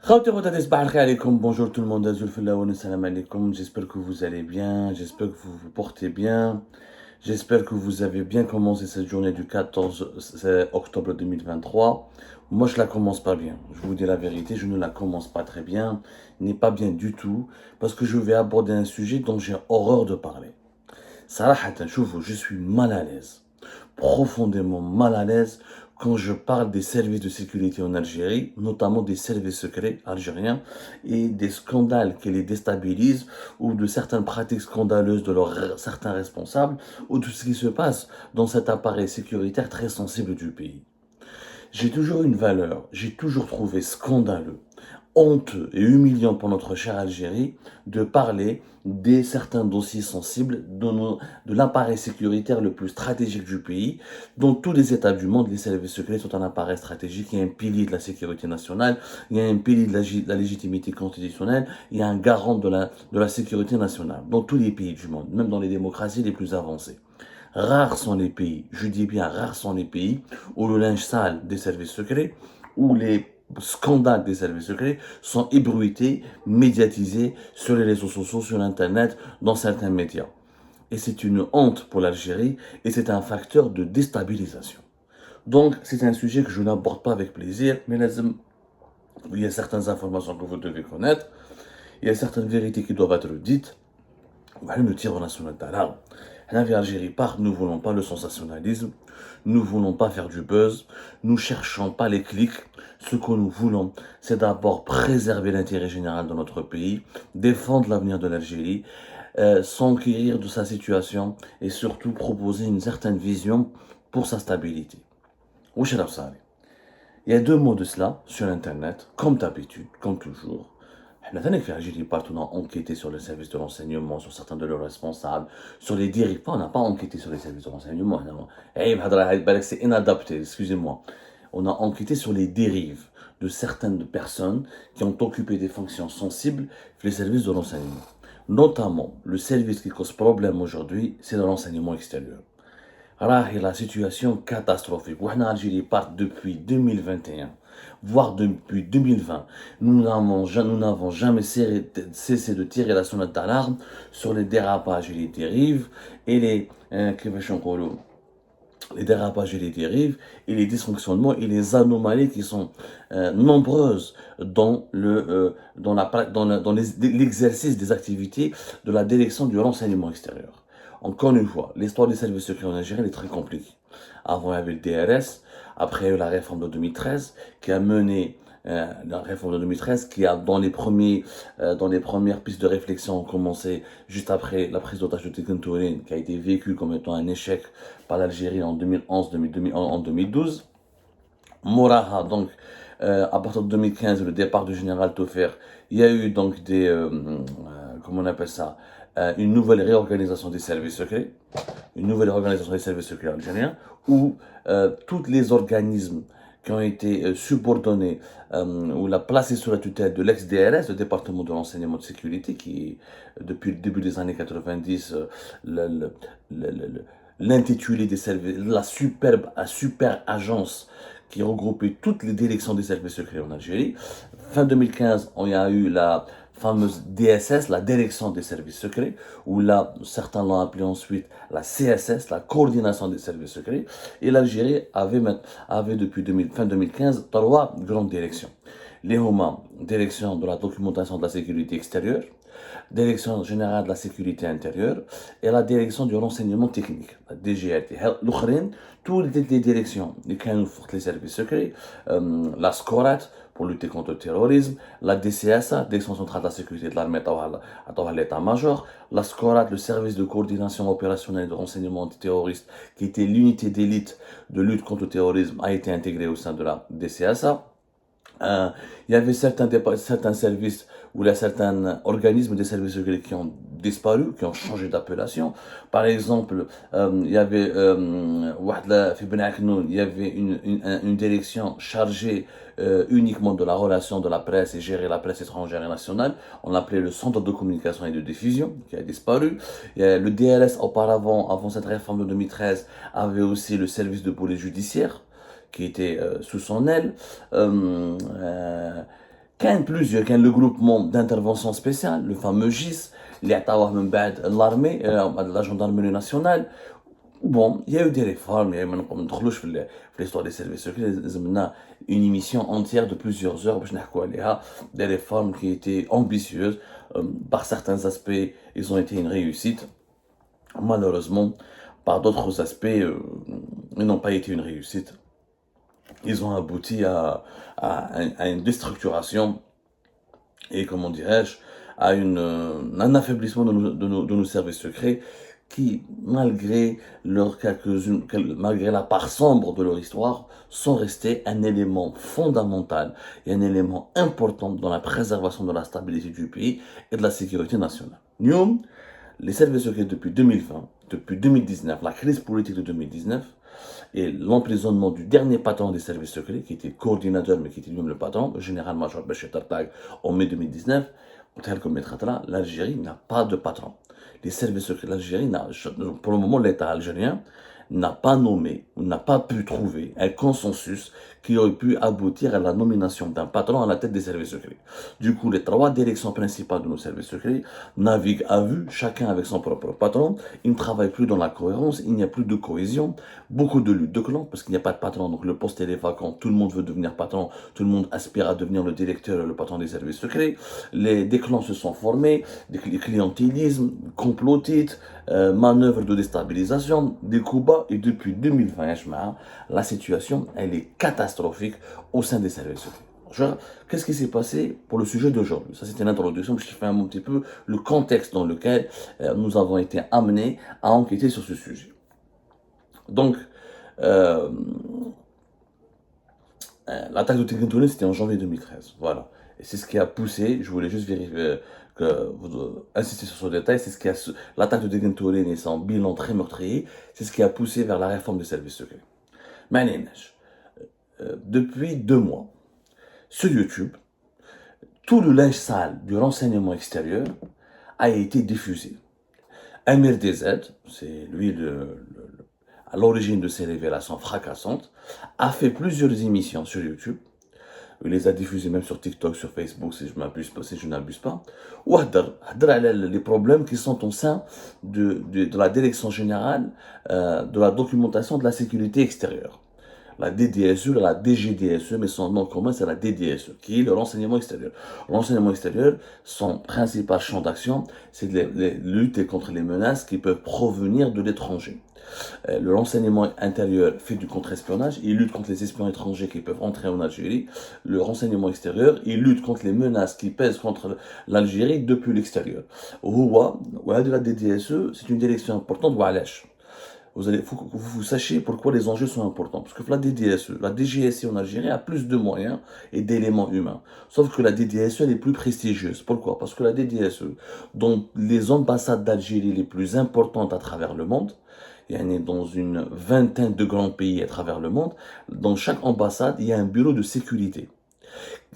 Bonjour tout le monde, salam alaikum. J'espère que vous allez bien, j'espère que vous vous portez bien, j'espère que vous avez bien commencé cette journée du 14 octobre 2023. Moi, je la commence pas bien, je vous dis la vérité, je ne la commence pas très bien, n'est pas bien du tout, parce que je vais aborder un sujet dont j'ai horreur de parler. Sarahatan, je suis mal à l'aise, profondément mal à l'aise quand je parle des services de sécurité en Algérie, notamment des services secrets algériens et des scandales qui les déstabilisent ou de certaines pratiques scandaleuses de certains responsables ou de ce qui se passe dans cet appareil sécuritaire très sensible du pays. J'ai toujours une valeur, j'ai toujours trouvé scandaleux, honteux et humiliant pour notre chère Algérie de parler des certains dossiers sensibles de l'appareil sécuritaire le plus stratégique du pays. Dans tous les États du monde, les services secrets sont un appareil stratégique, il y a un pilier de la sécurité nationale, il y a un pilier de la légitimité constitutionnelle, il y a un garant de la sécurité nationale, dans tous les pays du monde, même dans les démocraties les plus avancées. Rares sont les pays, je dis bien rares sont les pays, où le linge sale des services secrets, où les scandales des services secrets sont ébruités, médiatisés sur les réseaux sociaux, sur Internet, dans certains médias. Et c'est une honte pour l'Algérie et c'est un facteur de déstabilisation. Donc, c'est un sujet que je n'aborde pas avec plaisir, mais il y a certaines informations que vous devez connaître, il y a certaines vérités qui doivent être dites. Le tir national d'alarme. En Algérie part, nous ne voulons pas le sensationnalisme, nous ne voulons pas faire du buzz, nous ne cherchons pas les clics. Ce que nous voulons, c'est d'abord préserver l'intérêt général de notre pays, défendre l'avenir de l'Algérie, s'enquérir de sa situation et surtout proposer une certaine vision pour sa stabilité. Il y a deux mots de cela sur Internet, comme d'habitude, comme toujours. La dernière fois, j'ai partout, on a enquêté sur les services de renseignement, sur certains de leurs responsables, sur les dérives. On n'a pas enquêté sur les services de renseignement. C'est inadapté, excusez-moi. On a enquêté sur les dérives de certaines personnes qui ont occupé des fonctions sensibles les services de renseignement. Notamment, le service qui cause problème aujourd'hui, c'est le renseignement extérieur. Alors, la situation catastrophique. En Algérie part depuis 2021, voire depuis 2020. Nous n'avons jamais cessé de tirer la sonnette d'alarme sur les dérapages et les dérives et les dérapages et les dérives et les dysfonctionnements et les anomalies qui sont nombreuses dans l'exercice des activités de la direction du renseignement extérieur. Encore une fois, l'histoire des services secrets en Algérie est très compliquée. Avant, il y avait le DRS, après, il y a eu la réforme de 2013 qui a mené la réforme de 2013 qui a dans les premières pistes de réflexion ont commencé juste après la prise d'otage de Tiken Tourin qui a été vécue comme étant un échec par l'Algérie en 2012. Moraha, donc, à partir de 2015, le départ du général Taufer, il y a eu donc comment on appelle ça, une nouvelle réorganisation des services secrets, une nouvelle organisation des services secrets algériens, où tous les organismes qui ont été subordonnés ou la placés sous la tutelle de l'ex-DRS, le département de renseignement de sécurité, qui est depuis le début des années 90 l'intitulé des services, la super agence qui regroupait toutes les directions des services secrets en Algérie. Fin 2015, on y a eu la fameuse DSS, la direction des services secrets, où là, certains l'ont appelé ensuite la CSS, la coordination des services secrets. Et l'Algérie avait depuis fin 2015 trois grandes directions. L'EHOMA, direction de la documentation de la sécurité extérieure, direction générale de la sécurité intérieure et la direction du renseignement technique, la DGRT. Toutes les directions qui ont les services secrets, la SCORAT pour lutter contre le terrorisme, la DCSA, Direction centrale de la sécurité de l'armée à l'état-major, la SCORAT, le service de coordination opérationnelle de renseignement antiterroriste, qui était l'unité d'élite de lutte contre le terrorisme, a été intégrée au sein de la DCSA. Il y avait certains services ou certains organismes des services secrets qui ont disparu, qui ont changé d'appellation. Par exemple, il y avait il y avait une direction chargée uniquement de la relation de la presse et gérer la presse étrangère et nationale. On l'appelait le Centre de communication et de diffusion, qui a disparu. Le DRS, auparavant, avant cette réforme de 2013, avait aussi le service de police judiciaire qui était sous son aile. كان le groupement d'intervention spéciale, le fameux GIS, اللي عطاوه من بعد l'armée, la gendarmerie nationale. Bon, il y a eu des réformes, il y a eu, ما ندخلوش في l'histoire des services secrets, لازم لنا une émission entière de plusieurs heures باش نحكوا عليها, des réformes qui étaient ambitieuses, par certains aspects, ils ont été une réussite. Malheureusement, par d'autres aspects, ils n'ont pas été une réussite. Ils ont abouti à une déstructuration et, comment dirais-je, à un affaiblissement de nos services secrets qui, malgré malgré la part sombre de leur histoire, sont restés un élément fondamental et un élément important dans la préservation de la stabilité du pays et de la sécurité nationale. Nous, les services secrets depuis 2020, depuis 2019, la crise politique de 2019 et l'emprisonnement du dernier patron des services secrets, qui était coordinateur mais qui était lui-même le patron, le général-major Bachir Tartag, en mai 2019, l'Algérie n'a pas de patron. Les services secrets de l'Algérie, pour le moment, l'État algérien n'a pas nommé, ou n'a pas pu trouver un consensus qui aurait pu aboutir à la nomination d'un patron à la tête des services secrets. Du coup, les 3 directions principales de nos services secrets naviguent à vue, chacun avec son propre patron. Ils ne travaillent plus dans la cohérence, il n'y a plus de cohésion, beaucoup de luttes de clans, parce qu'il n'y a pas de patron, donc le poste est vacant, tout le monde veut devenir patron, tout le monde aspire à devenir le directeur et le patron des services secrets. Des clans se sont formés, des clientélismes, complotistes, manœuvres de déstabilisation, des coups bas, et depuis 2020, la situation, elle est catastrophique au sein des services secrets. Qu'est-ce qui s'est passé pour le sujet d'aujourd'hui? Ça, c'était l'introduction, je fais un petit peu le contexte dans lequel nous avons été amenés à enquêter sur ce sujet. Donc, l'attaque de Tigrintouné, c'était en janvier 2013. Voilà. Et c'est ce qui a poussé, je voulais juste vérifier, insister sur ce détail, c'est ce qui a, l'attaque de Tigrintouné et son bilan très meurtrier, c'est ce qui a poussé vers la réforme des services secrets. Depuis 2 mois, sur YouTube, tout le linge sale du renseignement extérieur a été diffusé. Amir DZ, c'est lui à l'origine de ces révélations fracassantes, a fait plusieurs émissions sur YouTube. Il les a diffusées même sur TikTok, sur Facebook, si je n'abuse pas. Ou les problèmes qui sont au sein de la direction générale de la documentation de la sécurité extérieure. La DDSE, la DGDSE, mais son nom commun c'est la DDSE, qui est le renseignement extérieur. Le renseignement extérieur, son principal champ d'action, c'est de lutter contre les menaces qui peuvent provenir de l'étranger. Le renseignement intérieur fait du contre-espionnage, il lutte contre les espions étrangers qui peuvent entrer en Algérie. Le renseignement extérieur, il lutte contre les menaces qui pèsent contre l'Algérie depuis l'extérieur. La DDSE, c'est une direction importante, faut que vous sachiez pourquoi les enjeux sont importants. Parce que la DDSE, la DGSE en Algérie a plus de moyens et d'éléments humains. Sauf que la DDSE, elle est plus prestigieuse. Pourquoi? Parce que la DDSE, dans les ambassades d'Algérie les plus importantes à travers le monde, il y en a dans une vingtaine de grands pays à travers le monde, dans chaque ambassade, il y a un bureau de sécurité.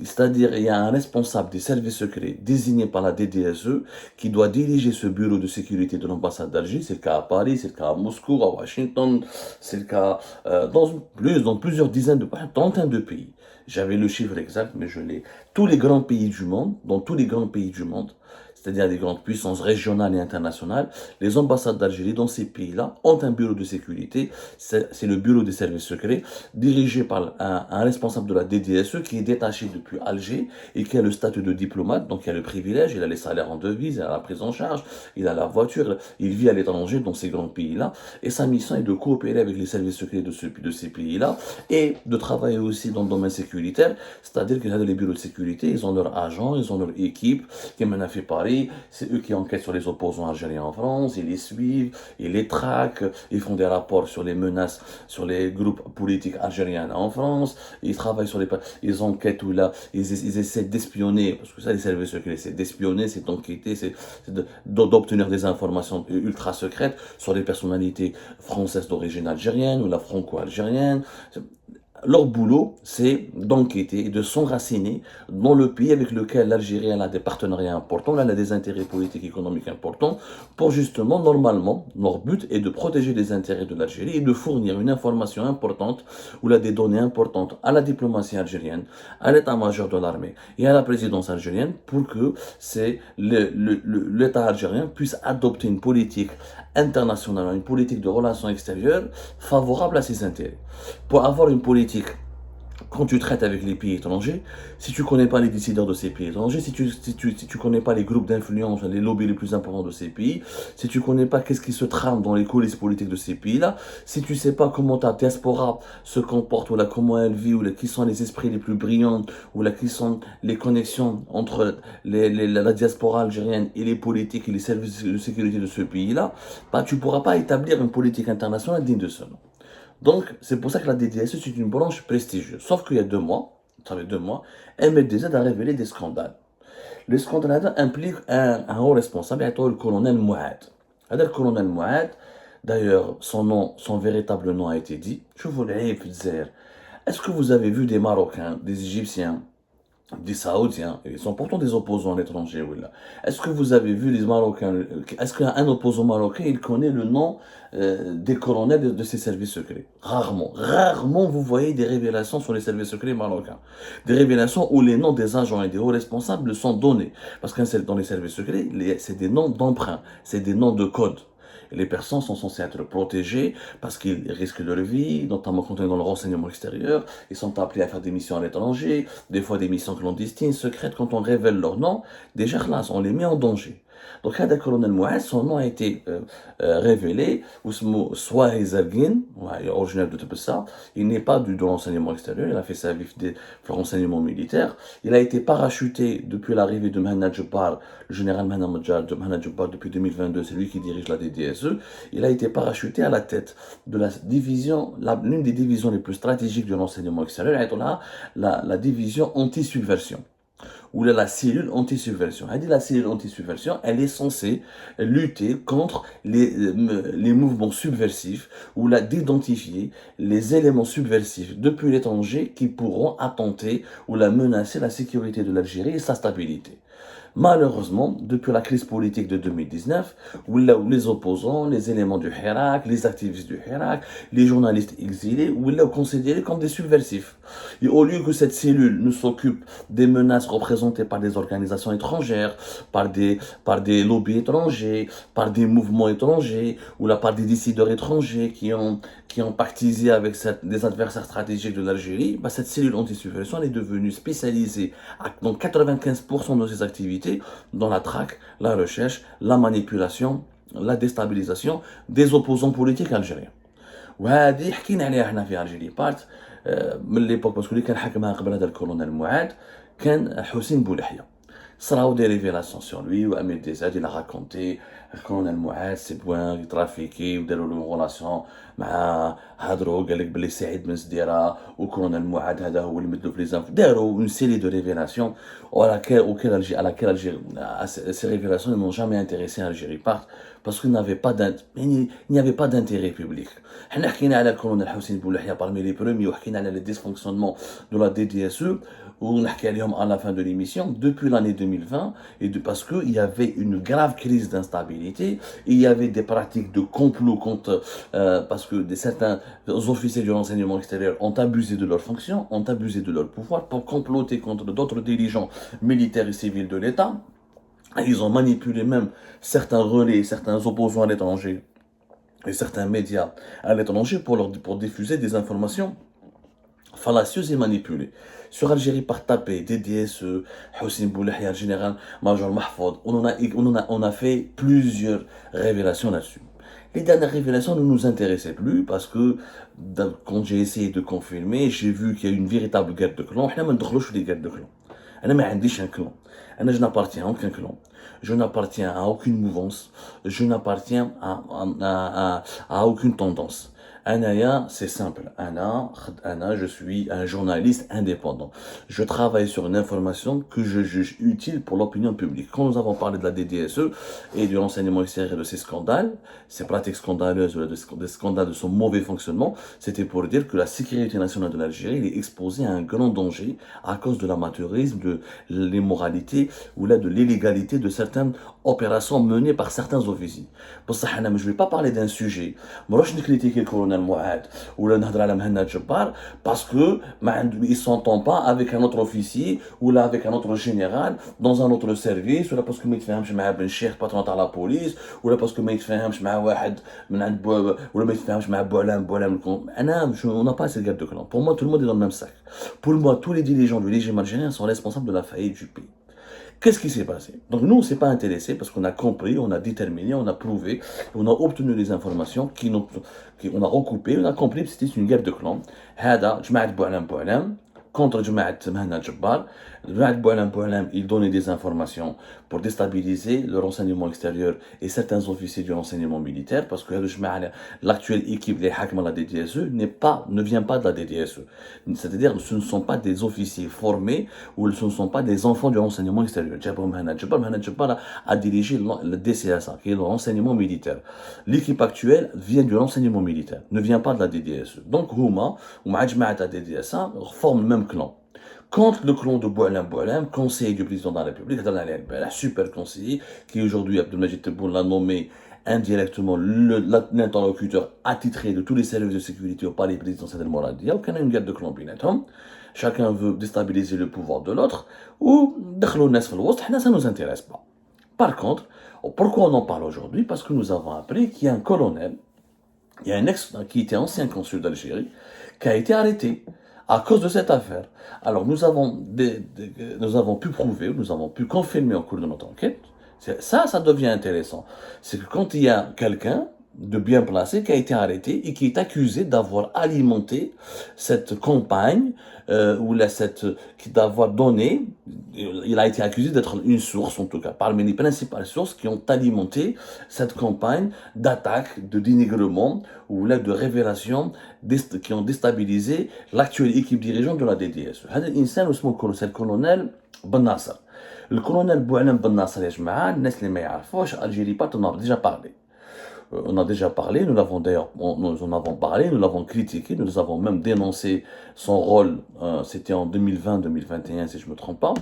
C'est-à-dire, il y a un responsable des services secrets désigné par la DDSE qui doit diriger ce bureau de sécurité de l'ambassade d'Alger. C'est le cas à Paris, c'est le cas à Moscou, à Washington, c'est le cas dans plusieurs dizaines trentaine de pays. J'avais le chiffre exact, mais je l'ai. Tous les grands pays du monde, dans tous les grands pays du monde, c'est-à-dire les grandes puissances régionales et internationales, les ambassades d'Algérie dans ces pays-là ont un bureau de sécurité, c'est le bureau des services secrets, dirigé par un responsable de la DDSE qui est détaché depuis Alger et qui a le statut de diplomate, donc il a le privilège, il a les salaires en devise, il a la prise en charge, il a la voiture, il vit à l'étranger dans ces grands pays-là, et sa mission est de coopérer avec les services secrets de ces pays-là et de travailler aussi dans le domaine sécuritaire, c'est-à-dire que les bureaux de sécurité, ils ont leurs agents, ils ont leur équipe qui mène à fait Paris. C'est eux qui enquêtent sur les opposants algériens en France, ils les suivent, ils les traquent, ils font des rapports sur les menaces, sur les groupes politiques algériens en France, ils travaillent sur ils enquêtent où là, ils essaient d'espionner, parce que ça, les services secrets, c'est d'espionner, c'est d'enquêter, c'est d'obtenir des informations ultra secrètes sur les personnalités françaises d'origine algérienne ou la franco-algérienne. Leur boulot, c'est d'enquêter et de s'enraciner dans le pays avec lequel l'Algérie a des partenariats importants, elle a des intérêts politiques et économiques importants, pour justement, normalement, leur but est de protéger les intérêts de l'Algérie et de fournir une information importante ou là des données importantes à la diplomatie algérienne, à l'état-major de l'armée et à la présidence algérienne pour que l'État algérien puisse adopter une politique internationale, une politique de relations extérieures favorable à ses intérêts. Pour avoir une politique, quand tu traites avec les pays étrangers, si tu ne connais pas les décideurs de ces pays étrangers, si tu connais pas les groupes d'influence, les lobbies les plus importants de ces pays, si tu connais pas qu'est-ce qui se trame dans les coulisses politiques de ces pays-là, si tu sais pas comment ta diaspora se comporte, ou là, comment elle vit, ou là, qui sont les esprits les plus brillants, ou là, qui sont les connexions entre la diaspora algérienne et les politiques et les services de sécurité de ce pays-là, bah, tu pourras pas établir une politique internationale digne de ce nom. Donc, c'est pour ça que la DDSE, c'est une branche prestigieuse. Sauf qu'il y a 2 mois, ça fait 2 mois, MLDZ a révélé des scandales. Les scandales impliquent un haut responsable, le colonel Mouad. Le colonel Mouad, d'ailleurs, son véritable nom a été dit. Je vous l'ai dire. Est-ce que vous avez vu des Marocains, des Égyptiens, des Saoudiens, ils sont pourtant des opposants à l'étranger, oui, là. Est-ce que vous avez vu les Marocains, est-ce qu'un opposant marocain, il connaît le nom des colonels de ses services secrets? Rarement. Rarement vous voyez des révélations sur les services secrets marocains. Des révélations où les noms des agents et des hauts responsables sont donnés. Parce que dans les services secrets, c'est des noms d'emprunt, c'est des noms de code. Et les personnes sont censées être protégées parce qu'ils risquent leur vie, notamment quand on est dans le renseignement extérieur. Ils sont appelés à faire des missions à l'étranger, des fois des missions clandestines, secrètes. Quand on révèle leur nom, déjà là, on les met en danger. Donc, le colonel Mouaz, son nom a été révélé, soit Zergin, originaire de Tebessa. Il n'est pas de l'enseignement extérieur, il a fait sa vie de renseignement militaire. Il a été parachuté depuis l'arrivée de Mehmet Djebbar, le général Mehmet Djebbar depuis 2022, c'est lui qui dirige la DDSE. Il a été parachuté à la tête de la division, l'une des divisions les plus stratégiques du renseignement extérieur, la division anti-subversion ou la cellule anti-subversion. La cellule anti-subversion, elle est censée lutter contre les mouvements subversifs ou d'identifier les éléments subversifs depuis l'étranger qui pourront attenter ou menacer la sécurité de l'Algérie et sa stabilité. Malheureusement, depuis la crise politique de 2019, où les opposants, les éléments du Hirak, les activistes du Hirak, les journalistes exilés, où ils sont considérés comme des subversifs. Et au lieu que cette cellule ne s'occupe des menaces représentées par des organisations étrangères, par des lobbies étrangers, par des mouvements étrangers, ou par des décideurs étrangers qui ont pactisé avec des adversaires stratégiques de l'Algérie, cette cellule anti-subversion est devenue spécialisée dans 95% de ses activités dans la traque, la recherche, la manipulation, la déstabilisation des opposants politiques algériens. وهذه حكينا عليها احنا في الجيري بارت من ليبوك باسكو اللي كان حاكمها قبل هذا الكولونيل معاد كان حسين بولحيه. صراو des révélations sur lui, ou Ahmed Dezad, il a raconté كون المعاد سي بوان يترافيكي وداروا له غولاسيون مع هضروا قال لك بلي سعيد بن سديره وكون المعاد هذا هو اللي مدلو في لي زانف داروا اون سيري دو ريفيلاسيون à laquelle Algérie, ces révélations ne m'ont jamais intéressé à Algérie Part parce qu'il n'y avait pas d'intérêt public. حنا حكينا على الكولونيل حسين بولحيه parmi les premiers وحكينا على les dysfonctionnements de la DDSE ونحكي عليهم à la fin de l'émission depuis l'année 2020 parce qu'il y avait une grave crise d'instabilité, il y avait des pratiques de complot contre parce que certains officiers du renseignement extérieur ont abusé de leurs fonctions, ont abusé de leur pouvoir pour comploter contre d'autres dirigeants militaires et civils de l'État. Ils ont manipulé même certains relais, certains opposants à l'étranger et certains médias à l'étranger pour diffuser des informations fallacieuses et manipulées. Sur Algérie par taper, DDSE, Hossein Boulahia, général Major Mahfoud, on a fait plusieurs révélations là-dessus. Les dernières révélations ne nous intéressaient plus parce que quand j'ai essayé de confirmer, j'ai vu qu'il y a une véritable guerre de clans. Je ne guerre de clans. Je n'appartiens à aucun clan. Je n'appartiens à aucune mouvance. Je n'appartiens à aucune tendance. Anaya, c'est simple. Je suis un journaliste indépendant. Je travaille sur une information que je juge utile pour l'opinion publique. Quand nous avons parlé de la DDSE et du renseignement extérieur et de ses scandales, ces pratiques scandaleuses ou des scandales de son mauvais fonctionnement, c'était pour dire que la sécurité nationale de l'Algérie est exposée à un grand danger à cause de l'amateurisme, de l'immoralité ou là de l'illégalité de certaines opérations menées par certains officiers. Pour ça, je ne vais pas parler d'un sujet. Moi, je ne critique le colonel Mouad ou le Nahdra Lamhanna Jabbar parce que ils ne s'entendent pas avec un autre officier ou là avec un autre général dans un autre service ou là parce que ما يتفاهمش مع بن شيخ patron تاع la police ou là parce que ما يتفاهمش مع واحد من عند ou là ما يتفاهمش مع بوعلام on n'a pas cette guerre de clan. Pour moi, tout le monde est dans le même sac. Pour moi, tous les dirigeants du régime algérien sont responsables de la faillite du pays. Qu'est-ce qui s'est passé? Donc nous, on ne s'est pas intéressé parce qu'on a compris, on a déterminé, on a prouvé, on a obtenu les informations on a recoupé, on a compris que c'était une guerre de clans. Hada, Jma'at Boualam, contre Jma'at Mahna Jabbar. Jma'at Boualam, il donnait des informations pour déstabiliser le renseignement extérieur et certains officiers du renseignement militaire parce que l'actuelle équipe des Hakma la DDSE ne vient pas de la DDSE. C'est-à-dire que ce ne sont pas des officiers formés ou ce ne sont pas des enfants du renseignement extérieur. Mahna Jabbar a dirigé le DCSA, qui est le renseignement militaire. L'équipe actuelle vient du renseignement militaire, ne vient pas de la DDSE. Donc, Houma, ou Ma'ajma'at la DDSA, forment le même clan. Contre le clan de Boualam, conseiller du président de la République, un super conseiller, qui aujourd'hui, Abdelmajid Tebboune l'a nommé indirectement l'interlocuteur attitré de tous les services de sécurité au palais présidentiel de Moradi. Il y a aucune guerre de clan binatom. Chacun veut déstabiliser le pouvoir de l'autre, ou ça ne nous intéresse pas. Par contre, pourquoi on en parle aujourd'hui? Parce que nous avons appris qu'il y a un colonel, il y a un qui était ancien consul d'Algérie, qui a été arrêté à cause de cette affaire. Alors nous avons pu prouver, nous avons pu confirmer au cours de notre enquête, ça devient intéressant. C'est que quand il y a quelqu'un de bien placé qui a été arrêté et qui est accusé d'avoir alimenté cette campagne ou d'avoir donné, il a été accusé d'être une source en tout cas, parmi les principales sources qui ont alimenté cette campagne d'attaque, de dénigrement ou là de révélation qui ont déstabilisé l'actuelle équipe dirigeante de la DDS. C'est le colonel Ben Nasser. Le colonel Boualam Ben Nasser, les gens Algérie, on en a déjà parlé. On a déjà parlé, nous en avons parlé, nous l'avons critiqué, nous avons même dénoncé son rôle, c'était en 2020-2021 si je ne me trompe pas,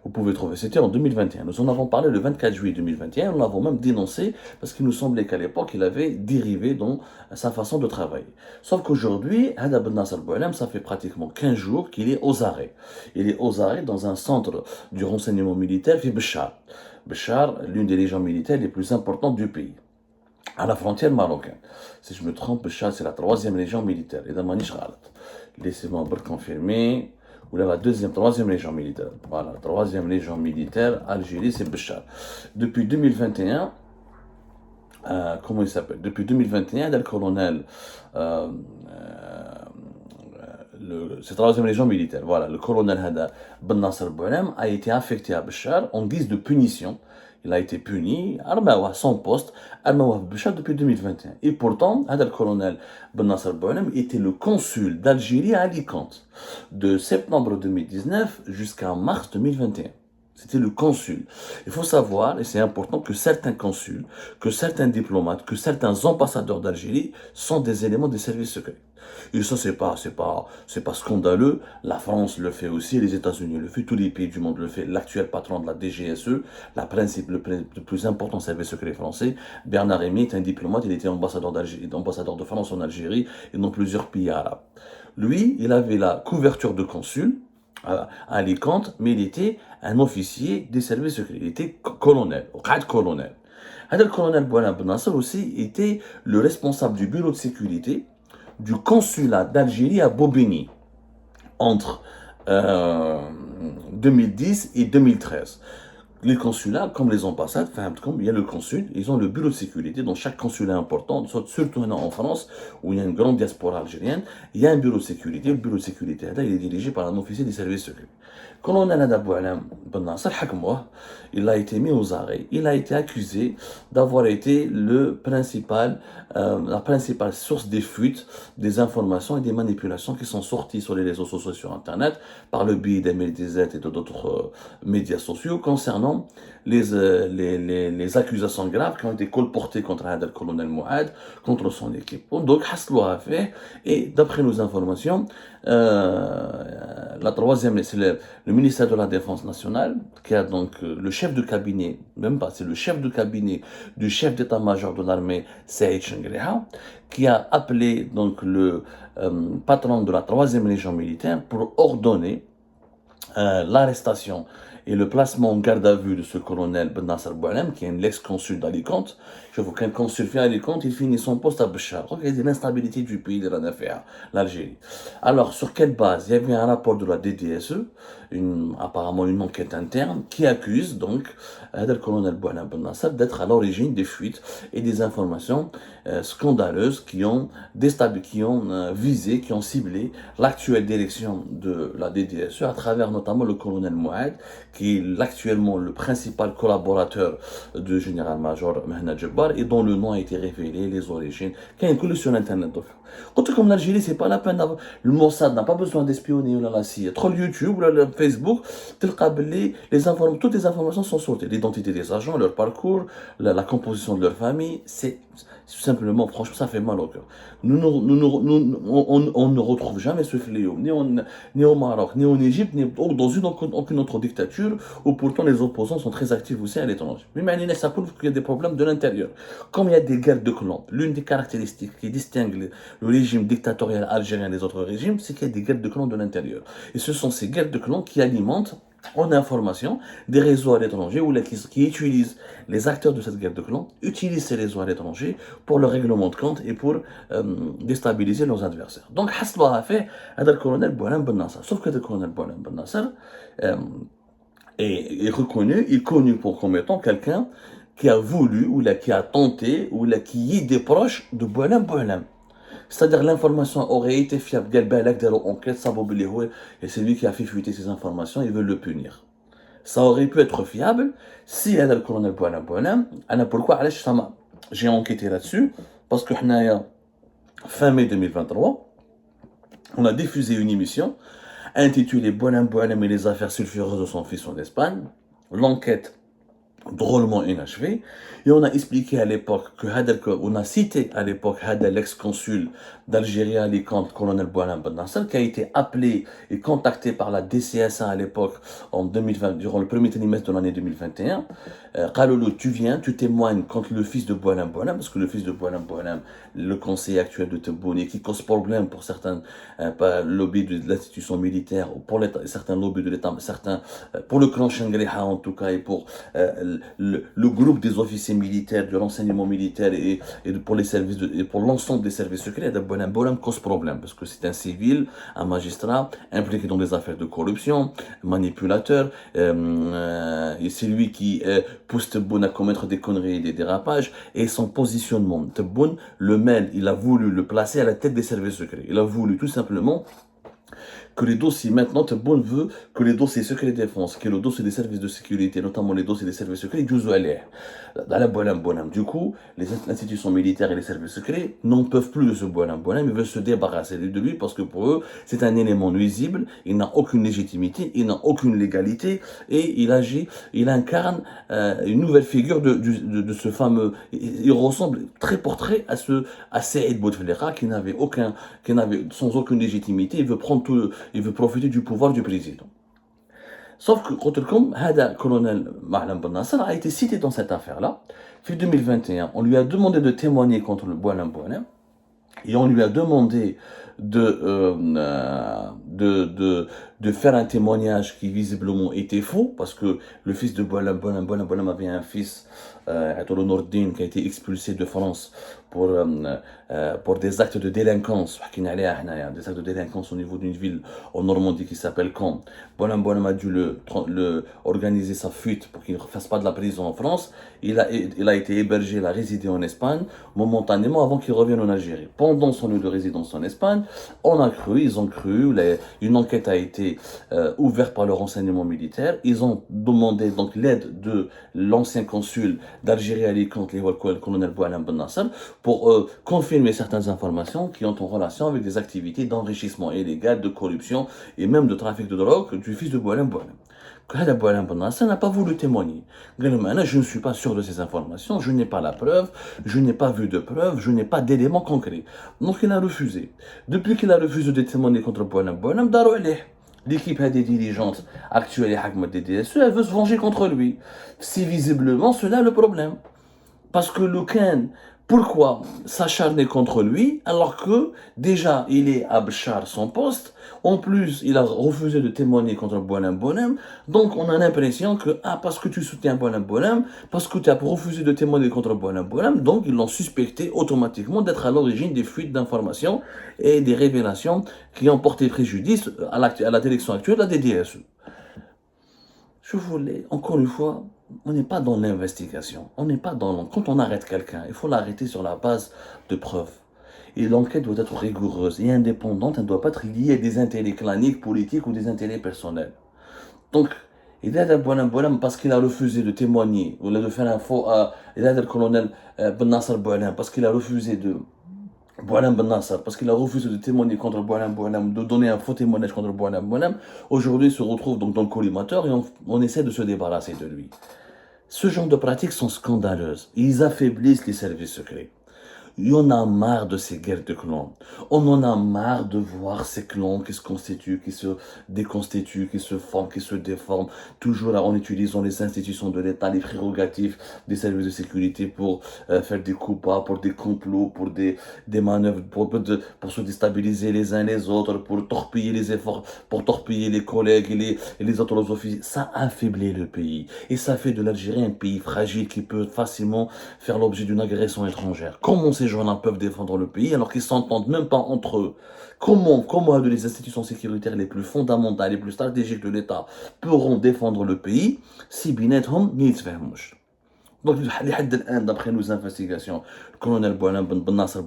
vous pouvez trouver, c'était en 2021, nous en avons parlé le 24 juillet 2021, nous l'avons même dénoncé parce qu'il nous semblait qu'à l'époque il avait dérivé dans sa façon de travailler. Sauf qu'aujourd'hui, Hada Ben Nasser Boualam, ça fait pratiquement 15 jours qu'il est aux arrêts. Il est aux arrêts dans un centre du renseignement militaire, fait Béchar. Béchar, l'une des légions militaires les plus importantes du pays, à la frontière marocaine. Si je me trompe, Béchar, c'est la 3e région militaire. Et dans Manish Ghalat. Laissez-moi confirmer. Ou là, la 3e région militaire. Voilà, 3e région militaire, Algérie, c'est Béchar. Depuis 2021, comment il s'appelle? Depuis 2021, le colonel, c'est la 3e région militaire. Voilà, le colonel Hada Ben Nasser Boualam a été affecté à Béchar en guise de punition. Il a été puni, à son poste, à Béchar depuis 2021. Et pourtant, le colonel Ben Nasser Boualam était le consul d'Algérie à Alicante, de septembre 2019 jusqu'à mars 2021. C'était le consul. Il faut savoir, et c'est important, que certains consuls, que certains diplomates, que certains ambassadeurs d'Algérie sont des éléments des services secrets. Et ça, c'est pas scandaleux. La France le fait aussi, les États-Unis le font, tous les pays du monde le font. L'actuel patron de la DGSE, le plus important service secret français, Bernard Rémy, est un diplomate, il était ambassadeur de France en Algérie et dans plusieurs pays arabes. Lui, il avait la couverture de consul à Alicante, mais il était un officier des services secrets. Il était colonel, colonel. Le colonel Boualam Ben Nasser aussi était le responsable du bureau de sécurité du consulat d'Algérie à Bobigny entre 2010 et 2013. les consulats, comme les ambassades, comme il y a le consul, ils ont le bureau de sécurité dans chaque consulat important, surtout en France, où il y a une grande diaspora algérienne, il y a un bureau de sécurité. Le bureau de sécurité, là, il est dirigé par un officier des services secrets. Colonel Adabou Alam Ben Nasser, il a été mis aux arrêts. Il a été accusé d'avoir été la principale source des fuites, des informations et des manipulations qui sont sorties sur les réseaux sociaux sur Internet par le biais des médias et d'autres médias sociaux concernant les accusations graves qui ont été colportées contre le colonel Mouad, contre son équipe. Donc, Haslo a fait, et d'après nos informations, la troisième, c'est le ministère de la Défense nationale, qui a donc le chef de cabinet, même pas, c'est le chef de cabinet du chef d'état-major de l'armée, Saïd Chengriha, qui a appelé donc le patron de la troisième légion militaire pour ordonner l'arrestation et le placement en garde à vue de ce colonel Ben Nasser Boualem, qui est un ex-consul d'Alicante. Je vois qu'un consul fait à Alicante, il finit son poste à Béchar. Regardez l'instabilité du pays de la NFA, l'Algérie. Alors, sur quelle base? Il y avait un rapport de la DDSE, apparemment une enquête interne, qui accuse donc le colonel Boualem Ben Nasser d'être à l'origine des fuites et des informations scandaleuses qui ont visé, qui ont ciblé l'actuelle direction de la DDSE à travers notamment le colonel Mouad, qui est actuellement le principal collaborateur du général-major Mehna Djebbar et dont le nom a été révélé, les origines, qui a une sur Internet. Quand comme l'Algérie, c'est pas la peine d'avoir. Le Mossad n'a pas besoin d'espionner ou la CIA. Trop le YouTube, le Facebook, toutes les informations sont sorties. L'identité des agents, leur parcours, la composition de leur famille, c'est tout simplement, franchement, ça fait mal au cœur. On ne retrouve jamais ce fléau, ni au Maroc, ni en Égypte, ni dans aucune autre dictature, où pourtant les opposants sont très actifs aussi à l'étranger. Mais ça prouve qu'il y a des problèmes de l'intérieur. Comme il y a des guerres de clans, l'une des caractéristiques qui distingue le régime dictatorial algérien des autres régimes, c'est qu'il y a des guerres de clans de l'intérieur. Et ce sont ces guerres de clans qui alimentent en information des réseaux à l'étranger ou qui utilisent les acteurs de cette guerre de clans, utilisent ces réseaux à l'étranger pour le règlement de compte et pour déstabiliser leurs adversaires. Donc, Hasba a fait le colonel Boualem Ben Nasser. Sauf que le colonel Boualem Ben Nasser est reconnu, est connu comme étant quelqu'un qui a voulu, qui a tenté, qui est des proches de Boualem Boualem. C'est-à-dire l'information aurait été fiable. Et c'est lui qui a fait fuiter ces informations, ils veulent le punir. Ça aurait pu être fiable si le colonel Boualem, pourquoi j'ai enquêté là-dessus, parce que fin mai 2023, on a diffusé une émission intitulée Boualem et les affaires sulfureuses de son fils en Espagne. L'enquête drôlement inachevé, et on a expliqué à l'époque on a cité à l'époque l'ex-consul d'Algérie à Alicante, colonel Boualem Ben Nasser, qui a été appelé et contacté par la DCSA à l'époque en 2020, durant le premier trimestre de l'année 2021. Kaloulou, tu viens, tu témoignes contre le fils de Boualem, parce que le fils de Boualem, le conseiller actuel de Tebboune, qui cause problème pour certains lobbies de l'institution militaire, ou pour certains lobbies de l'État, certains pour le clan Chengriha en tout cas, et pour le groupe des officiers militaires, de renseignement militaire et pour les services et pour l'ensemble des services secrets, Boualem cause problème parce que c'est un civil, un magistrat impliqué dans des affaires de corruption, manipulateur, et c'est lui qui pousse Tebboune à commettre des conneries et des dérapages, et son positionnement, Tebboune il a voulu le placer à la tête des services secrets. Il a voulu tout simplement que les dossiers, maintenant, Tebboune veut que les dossiers secrets de défense, que le dossier des services de sécurité, notamment les dossiers des services secrets, du coup, les institutions militaires et les services secrets n'en peuvent plus de ce Boualem. Ils veulent se débarrasser de lui parce que pour eux, c'est un élément nuisible, il n'a aucune légitimité, il n'a aucune légalité, et il incarne une nouvelle figure de ce fameux, il ressemble très portrait à Saïd Bouteflika qui n'avait sans aucune légitimité, il veut profiter du pouvoir du président. Sauf que, le colonel Boualem Ben Nasser a été cité dans cette affaire-là. En 2021, on lui a demandé de témoigner contre le Boualem, et on lui a demandé de faire un témoignage qui visiblement était faux, parce que le fils de Boualem avait un fils, Atolo Nourdine, qui a été expulsé de France pour des actes de délinquance, des actes de délinquance au niveau d'une ville en Normandie qui s'appelle Caen. Boualem a dû organiser sa fuite pour qu'il ne fasse pas de la prison en France. Il a été hébergé, il a résidé en Espagne, momentanément avant qu'il revienne en Algérie. Pendant son lieu de résidence en Espagne, ils ont cru, une enquête a été ouverte par le renseignement militaire. Ils ont demandé donc l'aide de l'ancien consul d'Algérie à Alicante, le colonel Boualem Ben Nasser, pour confirmer certaines informations qui ont en relation avec des activités d'enrichissement illégal, de corruption et même de trafic de drogue du fils de Boualem. Boualem Ben Nasser n'a pas voulu témoigner. Je ne suis pas sûr de ces informations, je n'ai pas la preuve, je n'ai pas vu de preuve, je n'ai pas d'éléments concrets. Donc il a refusé. Depuis qu'il a refusé de témoigner contre Boualem, l'équipe des dirigeantes actuelle et des DSE, elle veut se venger contre lui. Si visiblement, cela est le problème. Parce que le Ken, pourquoi s'acharner contre lui alors que déjà il est à Bchar son poste, en plus il a refusé de témoigner contre Boualem, donc on a l'impression que parce que tu soutiens Boualem, parce que tu as refusé de témoigner contre Boualem, donc ils l'ont suspecté automatiquement d'être à l'origine des fuites d'informations et des révélations qui ont porté préjudice à la direction actuelle de la DDSE. Je voulais, encore une fois, on n'est pas dans l'investigation. On n'est pas dans... Quand on arrête quelqu'un, il faut l'arrêter sur la base de preuves. Et l'enquête doit être rigoureuse et indépendante. Elle ne doit pas être liée à des intérêts claniques, politiques ou des intérêts personnels. Donc, il a Boualem parce qu'il a refusé de témoigner, ou de faire un faux... il a le colonel Ben Nasser Boualem parce qu'il a refusé de... Boualem Ben Nasser, parce qu'il a refusé de témoigner contre Boualem, de donner un faux témoignage contre Boualem, aujourd'hui se retrouve donc dans le collimateur et on essaie de se débarrasser de lui. Ce genre de pratiques sont scandaleuses. Ils affaiblissent les services secrets. Il y en a marre de ces guerres de clans. On en a marre de voir ces clans qui se constituent, qui se déconstituent, qui se forment, qui se déforment, toujours en utilisant les institutions de l'État, les prérogatives des services de sécurité pour faire des coups bas, pour des complots, pour des manœuvres, pour se déstabiliser les uns les autres, pour torpiller les efforts, pour torpiller les collègues et les autres officiers. Ça affaiblit le pays. Et ça fait de l'Algérie un pays fragile qui peut facilement faire l'objet d'une agression étrangère. Comment ces gens-là peuvent défendre le pays alors qu'ils s'entendent même pas entre eux? Comment les institutions sécuritaires les plus fondamentales, les plus stratégiques de l'État pourront défendre le pays si بيناتهم ما يتفاهموش? Donc, d'après nos investigations, le colonel Boualem Ben Nasser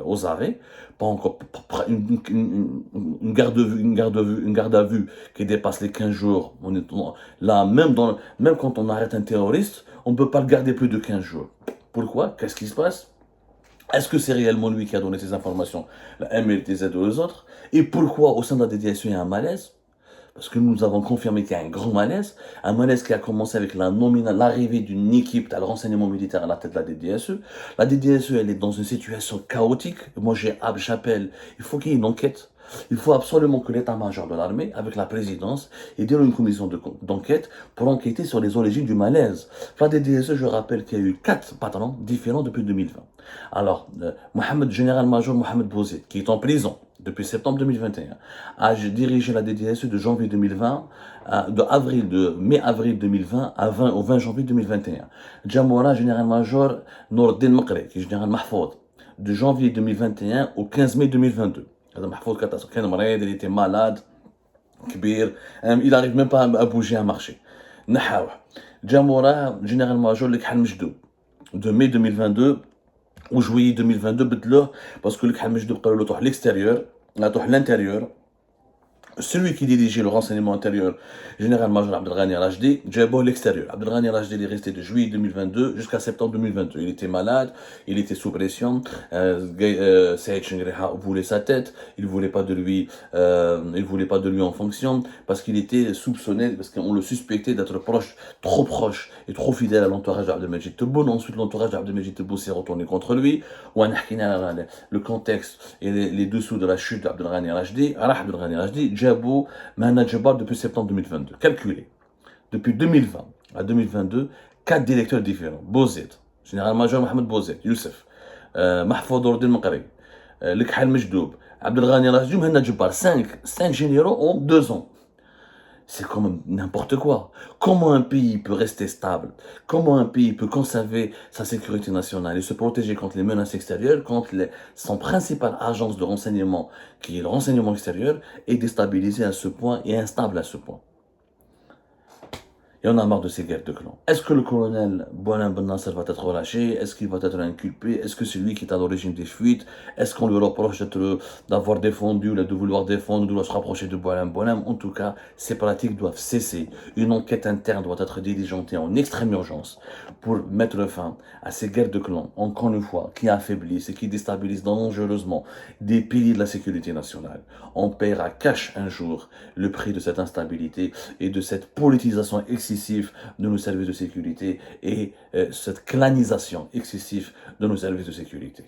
aux arrêts, pas encore une garde à vue qui dépasse les 15 jours. Là, même quand on arrête un terroriste, on ne peut pas le garder plus de 15 jours. Pourquoi? Qu'est-ce qui se passe? Est-ce que c'est réellement lui qui a donné ces informations, la MLTZ ou les autres? Et pourquoi au sein de la DDSE il y a un malaise? Parce que nous avons confirmé qu'il y a un malaise qui a commencé avec l'arrivée d'une équipe de renseignement militaire à la tête de la DDSE. La DDSE, elle est dans une situation chaotique. Moi, j'appelle, il faut qu'il y ait une enquête. Il faut absolument que l'état-major de l'armée, avec la présidence, ait donné une commission d'enquête pour enquêter sur les origines du malaise. La DDSE, je rappelle qu'il y a eu 4 patrons différents depuis 2020. Alors, général-major Mohamed Bouzid, qui est en prison depuis septembre 2021, a dirigé la DDSE de janvier 2020, de mai-avril 2020 au 20 janvier 2021. Djamoura, général-major Nourdine Maqri, qui est général Mahfoud, de janvier 2021 au 15 mai 2022. Mahfoud كان مريض, il était malade, كبير, il n'arrive même pas à bouger, à marcher. نحاوه. Djamoura, général-major Lekhan Mjdoub, de mai 2022 au juillet 2022 بدلوه parce que Lekhan Mjdoub قالوا له تروح l'extérieur, تروح l'intérieur. Celui qui dirigeait le renseignement intérieur, général-major Abdelghani Rajdi, Djabo l'extérieur. Abdelghani Rajdi est resté de juillet 2022 jusqu'à septembre 2022. Il était malade, il était sous pression. Saïd Chengreha voulait sa tête, il voulait pas de lui en fonction parce qu'il était soupçonné, parce qu'on le suspectait d'être trop proche et trop fidèle à l'entourage d'Abdelmajid Tebboune. Ensuite, l'entourage d'Abdelmajid Tebboune s'est retourné contre lui. Le contexte et les dessous de la chute d'Abdelghani Rajdi, Djabo Manajabal depuis septembre 2022. Calculé. Depuis 2020 à 2022, 4 directeurs différents. Bouzid, général-major Mohamed Bouzid, Youssef, Mahfoud Ordine Maqri, Lekhan Mjdoub, Abdelghani Rajoub, Henna Djoubal, 5 généraux en 2 ans. C'est quand même n'importe quoi. Comment un pays peut rester stable? Comment un pays peut conserver sa sécurité nationale et se protéger contre les menaces extérieures quand son principale agence de renseignement, qui est le renseignement extérieur, est déstabilisée à ce point et instable à ce point? Et on a marre de ces guerres de clans. Est-ce que le colonel Boualem Ben Nasser va être relâché? Est-ce qu'il va être inculpé? Est-ce que c'est lui qui est à l'origine des fuites? Est-ce qu'on lui reproche d'avoir défendu, de vouloir défendre, de vouloir se rapprocher de Boualem? En tout cas, ces pratiques doivent cesser. Une enquête interne doit être diligentée en extrême urgence pour mettre fin à ces guerres de clans, encore une fois, qui affaiblissent et qui déstabilisent dangereusement des piliers de la sécurité nationale. On paiera cash un jour le prix de cette instabilité et de cette politisation excessive de nos services de sécurité et cette clanisation excessive de nos services de sécurité.